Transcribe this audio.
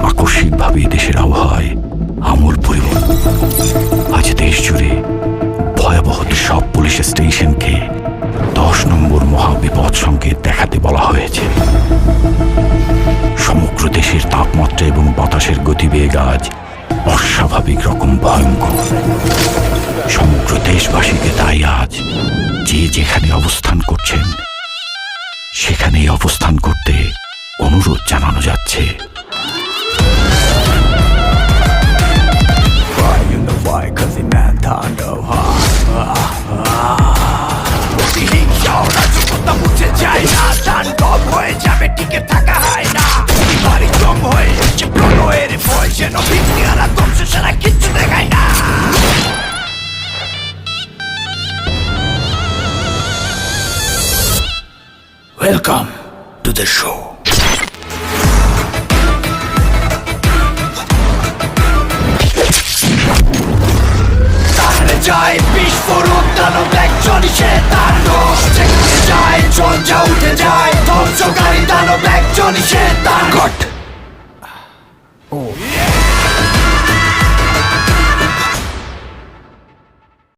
আকস্মিকভাবে দেশের আবহাওয়ায় আমূল পরিবর্তন। আজ দেশ জুড়ে ভয়াবহ সব পুলিশ স্টেশনকে 10 নম্বর মহাবিপদ সংকেত দেখাতে বলা হয়েছে। সমগ্র দেশের তাপমাত্রা এবং বাতাসের গতিবেগ আজ অস্বাভাবিক রকম ভয়ঙ্কর। সমগ্র দেশবাসীকে তাই আজ যে যেখানে অবস্থান করছেন সেখানেই অবস্থান করতে অনুরোধ জানানো যাচ্ছে। Welcome to the show. যায় বিস্ফোরক দানব একজনই সে তার রোষ যেখানে যায় ঝঞ্ঝা উঠে যায় ধ্বংসকারী দানব একজনই সে তার গট